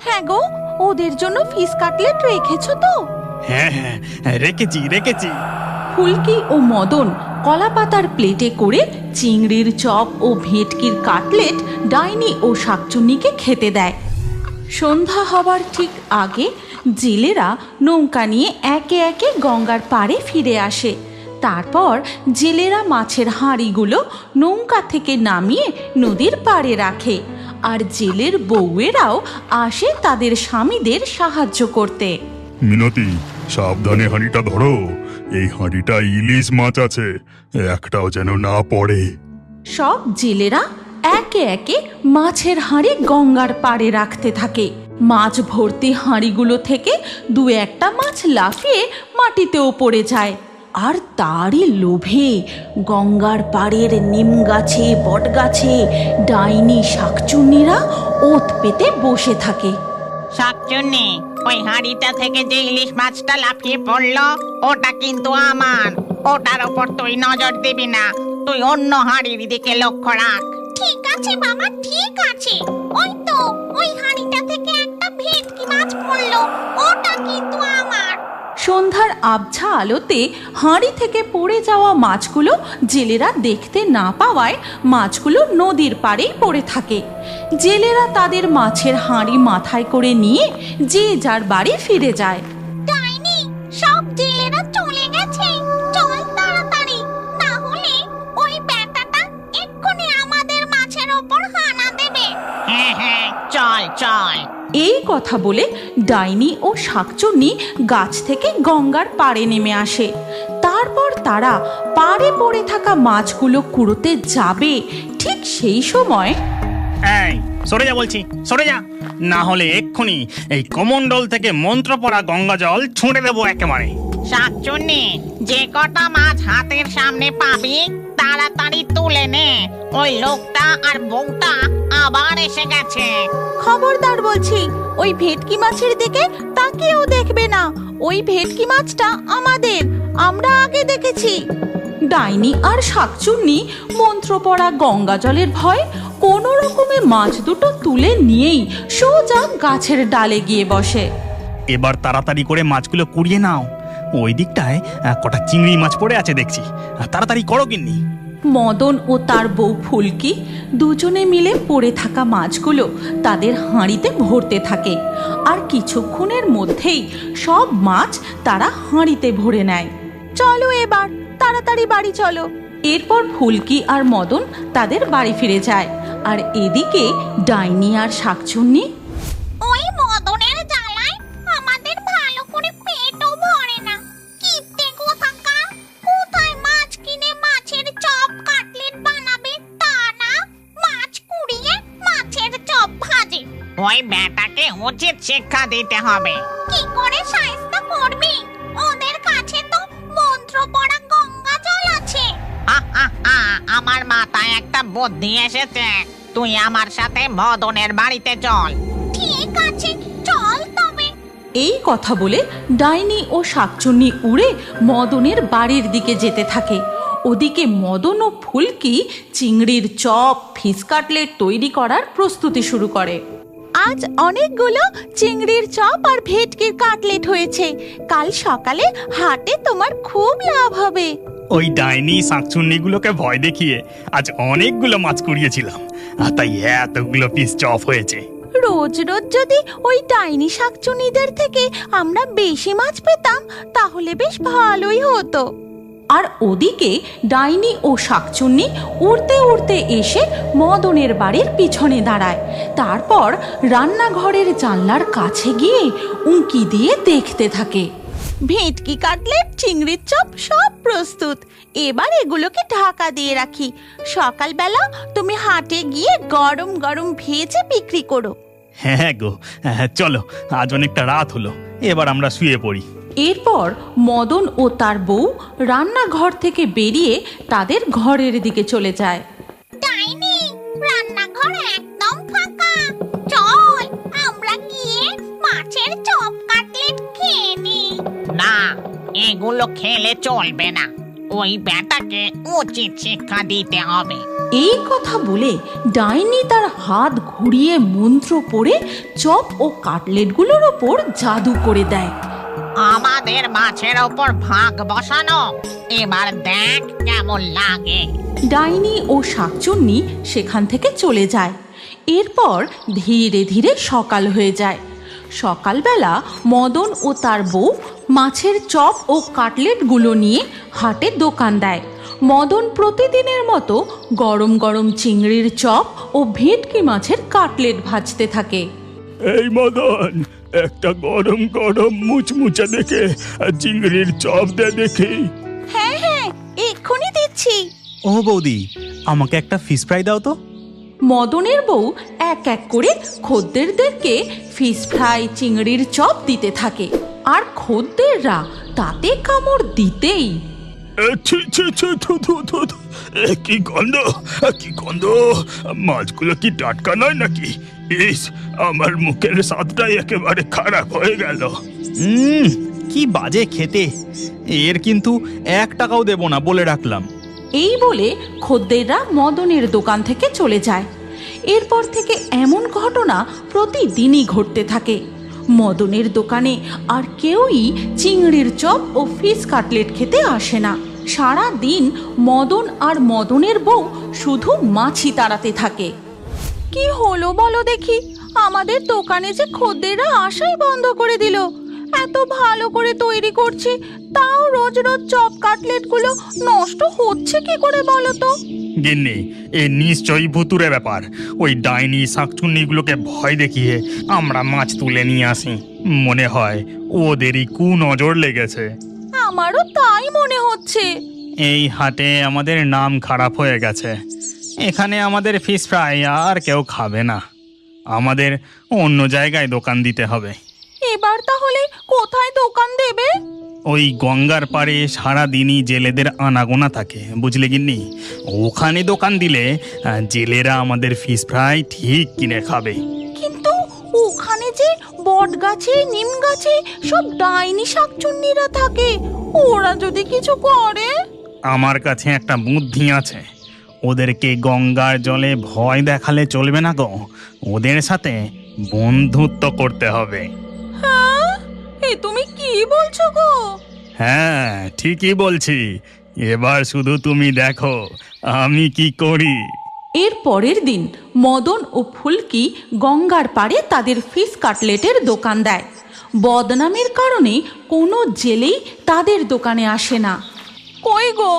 হ্যাঁ গো, ওদের জন্য ফিশ কাটলেট রেখেছো তো? হ্যাঁ হ্যাঁ, রেখেছি। ফুলকি ও মদন কলাপাতার প্লেটে করে চিংড়ির চপ ও ভেটকির কাটলেট ডাইনি ও শাকচুন্নিকে খেতে দেয়। সন্ধ্যা হবার ঠিক আগে জেলেরা নৌকা নিয়ে একে একে গঙ্গার পাড়ে ফিরে আসে। তারপর জেলেরা মাছের হাঁড়িগুলো নৌকা থেকে নামিয়ে নদীর পাড়ে রাখে, আর জেলের বউয়েরাও আসে তাদের স্বামীদের সাহায্য করতে। মিনতি, সাবধানে হাঁড়িটা ধরো, এই হাঁড়িটা ইলিশ মাছ আছে, একটাও যেন না পড়ে। সব জেলেরা একে একে মাছের হাঁড়ি গঙ্গার পাড়ে রাখতে থাকে। মাছ ভর্তি হাঁড়িগুলো থেকে দু একটা মাছ লাফিয়ে মাটিতেও পড়ে যায়, আর তারই লোভে গঙ্গার পাড়ের নিম গাছে বট গাছে ডাইনি শাকচুন্নিরা ওত পেতে বসে থাকে। শাকচুন্নি, ওই হাঁড়িটা থেকে যে ইলিশ মাছটা লাফিয়ে পড়লো ওটা কিন্তু আমার। ওটার ওপর তুই নজর দিবি না, তুই অন্য হাঁড়ির দিকে লক্ষ্য রাখ। ঠিক আছে বাবা, ঠিক আছে। ওই তো ওই হাঁড়িটা থেকে একটা ভেটকি মাছ পড়লো, ওটা কিন্তু আমার। সন্ধ্যার আবছা আলোতে হাঁড়ি থেকে পড়ে যাওয়া মাছগুলো জেলেরা দেখতে না পাওয়ায় মাছগুলো নদীর পাড়েই পড়ে থাকে। জেলেরা তাদের মাছের হাঁড়ি মাথায় করে নিয়ে যে যার বাড়ি ফিরে যায়। ডাইনি, সব জেলেরা চলে গেছে, চল তাড়াতাড়ি, না হলে ওই ব্যাটাটা এক্ষুনি আমাদের মাছের ওপর হানা দেবে। হ্যাঁ হ্যাঁ, চল চল। এই কথা বলে ডাইনি ও শাকচুন্নি গাছ থেকে গঙ্গার পাড়ে নেমে আসে। তারপর তারা পাড়ে পড়ে থাকা মাছগুলো কুড়োতে যাবে, ঠিক সেই সময় এই সরে যা বলছি, সরে যা, না হলে এক্ষুনি এই কমণ্ডল থেকে মন্ত্র পড়া গঙ্গা জল ছুঁড়ে দেবো একেবারে। শাকচুন্নি, যে কটা মাছ হাতের সামনে পাবি তাড়াতাড়ি তুলে নে, ওই লোকটা আর বউটা আবার এসে গেছে। খবরদার বলছি, ওই ভেটকি মাছের দিকে তাকিয়েও দেখবে না। ওই ভেটকি মাছটা আমাদের, আমরা আগে দেখেছি। ডাইনি আর শাকচুন্নি মন্ত্র পড়া গঙ্গা জলের ভয় কোনো রকমে মাছ দুটো তুলে নিয়েই সোজা গাছের ডালে গিয়ে বসে। এবার তাড়াতাড়ি করে মাছগুলো কুড়িয়ে নাও, ওই দিকটায় কটা চিংড়ি মাছ পড়ে আছে দেখছি, তাড়াতাড়ি করো গিন্নি। মদন ও তার বউ ফুলকি দুজনে মিলে পড়ে থাকা মাছগুলো তাদের হাঁড়িতে ভরতে থাকে, আর কিছুক্ষণের মধ্যেই সব মাছ তারা হাঁড়িতে ভরে নেয়। চলো এবার তাড়াতাড়ি বাড়ি চলো। এরপর ফুলকি আর মদন তাদের বাড়ি ফিরে যায়, আর এদিকে ডাইনি আর শাকচুন্নি ওই মদনের জ্বালায় আমাদের ভালো করে পেটও ভরে না। কিপ্টে কোথাকার, কোথায় মাছ কিনে মাছের চপ কাটলেট বানাবে তা না, মাছ কুড়িয়ে মাছের চপ ভাজে। ওই ব্যাটাকে উচিত শিক্ষা দিতে হবে। কি করে শায়েস্ত করবি? ওদের কাছে তো মন্ত্র পড়া গঙ্গা জল আছে। আমার মাথায় একটা বুদ্ধি এসেছে, তুই আমার সাথে মদনের বাড়িতে চল। ঠিক আছে, চল তবে। এই কথা বলে ডাইনি ও শাকচুন্নি উড়ে মদনের বাড়ির দিকে যেতে থাকে। ওদিকে মদন ও ফুলকি চিংড়ির চপ ফিশ কাটলেট তৈরি করার প্রস্তুতি শুরু করে। আজ অনেকগুলো চিংড়ির চপ আর ভেটকির কাটলেট হয়েছে, কাল সকালে হাটে তোমার খুব লাভ হবে। ওই ডাইনি শাকচুন্নিগুলোকে ভয় দেখিয়ে আজ অনেকগুলো মাছ কুড়িয়েছিলাম, আর তাই এতগুলো পিস চপ হয়েছে। রোজ রোজ যদি ওই ডাইনি শাকচুন্নিদের থেকে আমরা বেশি মাছ পেতাম তাহলে বেশ ভালোই হতো। আর ওদিকে ডাইনি ও শাকচুন্নি উড়তে উড়তে এসে মদনের বাড়ির পিছনে দাঁড়ায়। তারপর রান্নাঘরের জানলার কাছে গিয়ে উঁকি দিয়ে দেখতে থাকে। ভেটকি কাটলেট চিংড়ির চপ সব প্রস্তুত, এবার এগুলোকে ঢাকা দিয়ে রাখি। সকালবেলা তুমি হাটে গিয়ে গরম গরম ভেজে বিক্রি করো। হ্যাঁ গো, চলো, আজ অনেকটা রাত হলো, এবার আমরা শুয়ে পড়ি। এরপর মদন ও তার বউ রান্নাঘর থেকে বেরিয়ে তাদের ঘরের দিকে চলে যায়। ডাইনি, রান্নাঘর একদম ফাঁকা, চল আমরা গিয়ে মাছের চপ কাটলেট খেয়ে নি। না, এগুলো খেলে চলবে না, ওই ব্যাটাকে উচিত শিক্ষা দিতে হবে। এই কথা বলে ডাইনি তার হাত ঘুরিয়ে মন্ত্র পড়ে চপ ও কাটলেটগুলোর ওপর জাদু করে দেয়। আমাদের মাছের ওপর ভাগ বসানো, এবার দেখ কেমন লাগে। ডাইনি ও শাকচুন্নি সেখান থেকে চলে যায়। এরপর ধীরে ধীরে সকাল হয়ে যায়। সকালবেলা মদন ও তার বউ মাছের চপ ও কাটলেটগুলো নিয়ে হাটে দোকান দেয়। মদন প্রতিদিনের মতো গরম গরম চিংড়ির চপ ও ভেটকি মাছের কাটলেট ভাজতে থাকে। এই মদন, একটা গরম গরম মুচমুচে দেখে চিংড়ির চপ দে দেখি। হ্যাঁ হ্যাঁ, এক্ষুনি দিচ্ছি। ও বৌদি, আমাকে একটা ফিশ ফ্রাই দাও তো। মদনের বউ এক এক করে খদ্দেরদেরকে ফিশ ফ্রাই চিংড়ির চপ দিতে থাকে, আর খদ্দেররা তাতে কামড় দিতেই ছি ছি ছি, থু থু থু থু। কি গন্ধ, কি গন্ধ! মাছগুলো কি টাটকা নয় নাকি? ইস, আমার মুখের স্বাদটাই একেবারে খারাপ হয়ে গেল। কি বাজে খেতে! এর কিন্তু 1 টাকাও দেব না, বলে রাখলাম। এই বলে খদ্দেররা মদনের দোকান থেকে চলে যায়। এরপর থেকে এমন ঘটনা প্রতিদিনই ঘটতে থাকে। মদনের দোকানে আর কেউই চিংড়ির চপ ও ফিশ কাটলেট খেতে আসে না। সারা দিন মদন আর মদনের বউ শুধু মাছি তাড়াতে থাকে। কি হলো বলো দেখি, আমাদের দোকানে যে খদ্দেররা আসাই বন্ধ করে দিল। এত ভালো করে তৈরি করছি, তাও রোজ রোজ চপ কাটলেটগুলো নষ্ট হচ্ছে কি করে বলো তো? গিন্নি, এ নিশ্চয়ই ভুতুরে ব্যাপার। ওই ডাইনি শাকচুন্নিগুলোকে ভয় দেখিয়ে আমরা মাছ তুলে নিয়ে আসি। মনে হয় ওদেরই কুনজর লেগেছে। আমারও তাই মনে হচ্ছে। এই হাটে আমাদের নাম খারাপ হয়ে গেছে। এখানে আমাদের ফিশ ফ্রাই আর কেউ খাবে না। আমাদের অন্য জায়গায় দোকান দিতে হবে। এবার তাহলে কোথায় দোকান দেবে? ওই গঙ্গার পাড়ে সারা দিনই জেলেদের আনাগোনা থাকে, বুঝলে গিন্নি। ওখানে দোকান দিলে জেলেরা আমাদের ফিশ ফ্রাই ঠিক কিনে খাবে। কিন্তু ওখানে যে বট গাছে নিম গাছে সব ডাইনি শাকচুন্নিরা থাকে, ওরা যদি কিছু করে? আমার কাছে একটা বুদ্ধি আছে। ওদেরকে গঙ্গার জলে ভয় দেখালে চলবে না গো, ওদের সাথে বন্ধুত্ব করতে হবে। হ্যাঁ, এ তুমি কি বলছো গো? হ্যাঁ, ঠিকই বলছি। এবার শুধু তুমি দেখো আমি কি করি। এর পরের দিন মদন ও ফুলকি গঙ্গার পাড়ে তাদের ফিশ কাটলেটের দোকান দেয়। বদনামের কারণে কোনো জেলেই তাদের দোকানে আসে না। কই গো,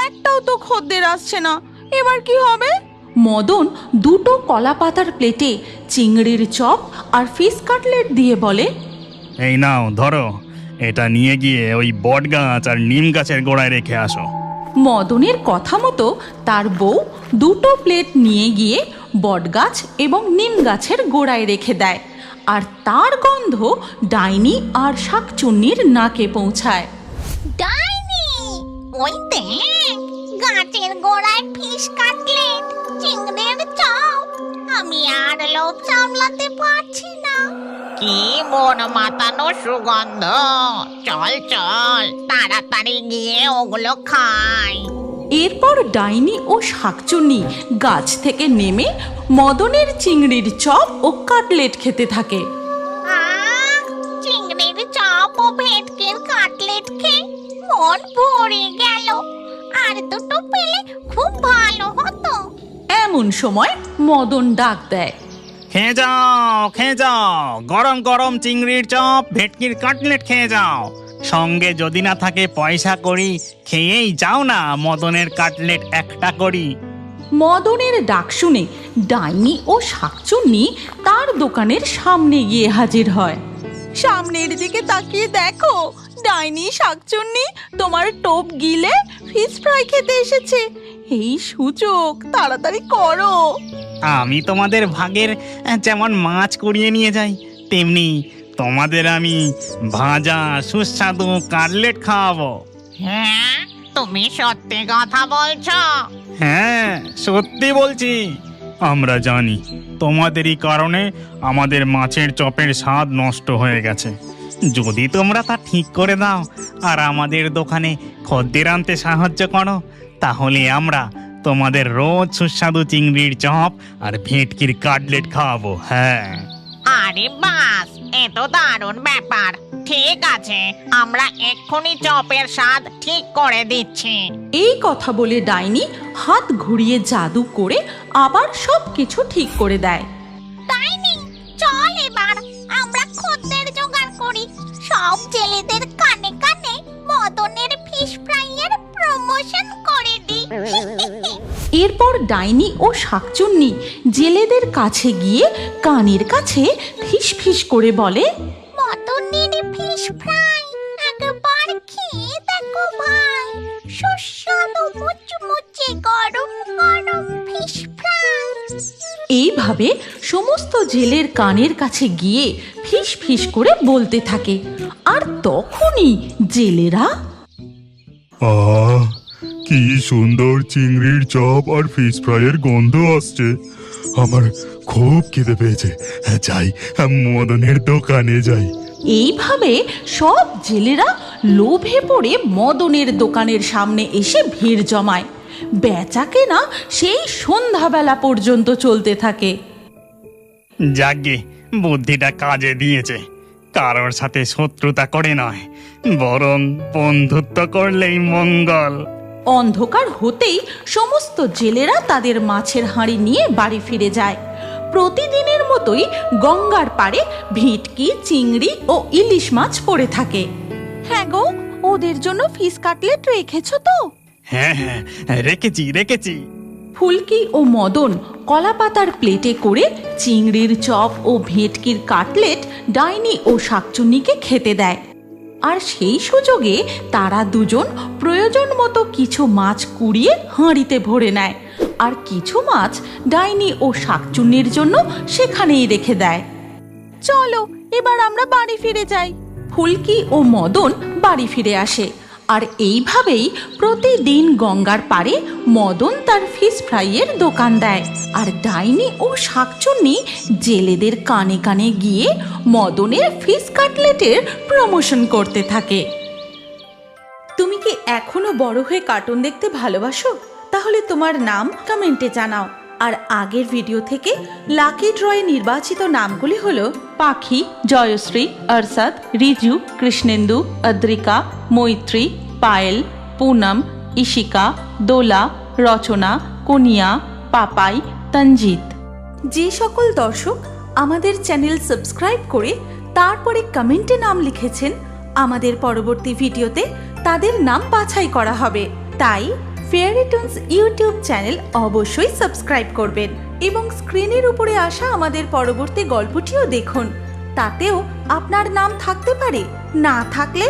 একটাও তো খদ্দের আসছে না, এবার কি হবে? মদন 2টো কলা পাতার প্লেটে চিংড়ির চপ আর ফিশ কাটলেট দিয়ে বলে, এই নাও ধরো, এটা নিয়ে গিয়ে ওই বট গাছ আর নিম গাছের গোড়ায় রেখে আসো। মদনের কথা মতো তার বউ 2টো প্লেট নিয়ে গিয়ে বটগাছ এবং নিম গাছের গোড়ায় রেখে দেয়, আর তার গন্ধ ডাইনি আর শাকচুন্নির নাকে পৌঁছায়। ডাইনি, ওই দেখ, গাছের গোড়ায় ফিশ কাটলেট, চিংড়ির চপ। আমি আর লোভ সামলাতে পারছি না। কি মন মাতানো সুগন্ধ! চল চল, তাড়াতাড়ি গিয়ে ওগুলো খাই। এরপর ডাইনি ও শাকচুন্নি গাছ থেকে নেমে মদনের চিংড়ির চপ ও কাটলেট খেতে থাকে। চিংড়ির চপ ও ভেটকির কাটলেট খেয়ে মন ভরে গেল। আর দুটো পেলে খুব ভালো হতো। এমন সময় মদন ডাক দেয়, খেয়ে যাও, খেয়ে যাও, গরম গরম চিংড়ির চপ ভেটকির কাটলেট খেয়ে যাও। সঙ্গে যদি না থাকে পয়সা করি, খেয়েই যাও না মদনের কাটলেট একটা করি। মদনের ডাক শুনে ডাইনি ও শাকচুন্নি তার দোকানের সামনে গিয়ে হাজির হয়। সামনের দিকে তাকিয়ে দেখো, ডাইনি শাকচুন্নি তোমার টোপ গিলে ফিশ ফ্রাই খেতে এসেছে। এই সুযোগ তাড়াতাড়ি করো। আমি তোমাদের ভাগের যেমন মাছ কুড়িয়ে নিয়ে যাই, তেমনি তোমাদের আমি ভাজা সুস্বাদু কাটলেট খাওয়াবো। হ্যাঁ, তুমি সত্যি কথা বলছো? হ্যাঁ, সত্যি বলছি। আমরা জানি তোমাদেরই কারণে আমাদের মাছের চপের স্বাদ নষ্ট হয়ে গেছে। যদি তোমরা তা ঠিক করে দাও আর আমাদের দোকানে খদ্দের আনতে সাহায্য করো, তাহলে আমরা তোমাদের রোজ সুস্বাদু চিংড়ির চপ আর ভেটকির কাটলেট খাওয়াবো। হ্যাঁ, আরে বাস, এ তো দারুণ ব্যাপার। ঠিক আছে, আমরা এক্ষুনি চপের স্বাদ ঠিক করে দিচ্ছি। এই কথা বলে ডাইনি হাত ঘুরিয়ে জাদু করে আবার সবকিছু ঠিক করে দেয়। ডাইনি, চল এবার আমরা খদ্দের জোগাড় করি। সব জেলেদের কানে কানে মদনের ফিশ ফ্রাইয়ের প্রমোশন করে দিই। এরপর ডাইনি ও শাকচুন্নি জেলেদের কাছে গিয়ে কানের কাছে ফিস ফিস করে বলে, মদনের ফিশ ফ্রাই একবার খেয়ে দেখো ভাই, সুস্বাদু মুচমুচে গরম গরম ফিশ ফ্রাই। এইভাবে সমস্ত জেলের কানের কাছে গিয়ে ফিস ফিস করে বলতে থাকে। আর তখনই জেলেরা, আহ, কি সুন্দর চিংড়ির চপ আর ফিশ ফ্রাইয়ের গন্ধ আসছে। আমার খুব খিদে পেয়েছে। যাই, মদনের দোকানে যাই। এইভাবে সব জেলেরা লোভে পড়ে মদনের দোকানের সামনে এসে ভিড় জমায়। বেচা কেনা সেই সন্ধ্যাবেলা পর্যন্ত চলতে থাকে। যাগ্গে, বুদ্ধিটা কাজে দিয়েছে। কারোর সাথে শত্রুতা করে নয়, বরং বন্ধুত্ব করলেই মঙ্গল। অন্ধকার হতেই সমস্ত জেলেরা তাদের মাছের হাঁড়ি নিয়ে বাড়ি ফিরে যায়। প্রতিদিনের মতোই গঙ্গার পাড়ে ভেটকি, চিংড়ি ও ইলিশ মাছ পড়ে থাকে। হ্যাঁ গো, ওদের জন্য ফিশ কাটলেট রেখেছো তো? হ্যাঁ হ্যাঁ, রেখেছি। ফুলকি ও মদন কলাপাতার প্লেটে করে চিংড়ির চপ ও ভেটকির কাটলেট ডাইনি ও শাকচুন্নিকে খেতে দেয়। আর সেই সুযোগে তারা দুজন প্রয়োজন মতো কিছু মাছ কুড়িয়ে হাঁড়িতে ভরে নেয়, আর কিছু মাছ ডাইনি ও শাকচুন্নির জন্য সেখানেই রেখে দেয়। চলো এবার আমরা বাড়ি ফিরে যাই। ফুলকি ও মদন বাড়ি ফিরে আসে। আর এইভাবেই প্রতিদিন গঙ্গার পাড়ে মদন তার ফিশ ফ্রাইয়ের দোকান দেয়, আর ডাইনি ও শাকচুন্নি জেলেদের কানে কানে গিয়ে মদনের ফিশ কাটলেটের প্রমোশন করতে থাকে। তুমি কি এখনো বড় হয়ে কার্টুন দেখতে ভালোবাসো? তাহলে তোমার নাম কমেন্টে জানাও। আর আগের ভিডিও থেকে লাকি ড্রয়ে নির্বাচিত নামগুলি হলো পাখি, জয়শ্রী, অর্ষাদ, রিজু, কৃষ্ণেন্দু, অদ্রিকা, মৈত্রী, পায়েল, পুনম, ইশিকা, দোলা, রচনা, কনিয়া, পাপাই, তঞ্জিত। যে সকল দর্শক আমাদের চ্যানেল সাবস্ক্রাইব করে তারপরে কমেন্টে নাম লিখেছেন, আমাদের পরবর্তী ভিডিওতে তাদের নাম বাছাই করা হবে। তাই ফেয়ারি টুনস ইউটিউব চ্যানেল অবশ্যই সাবস্ক্রাইব করবেন এবং স্ক্রিনের উপরে আসা আমাদের পরবর্তী গল্পটিও দেখুন। তাতেও আপনার নাম থাকতে পারে, না থাকলে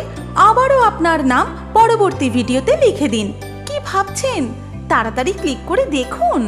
আবারও আপনার নাম পরবর্তী ভিডিওতে লিখে দিন। কি ভাবছেন? তাড়াতাড়ি ক্লিক করে দেখুন।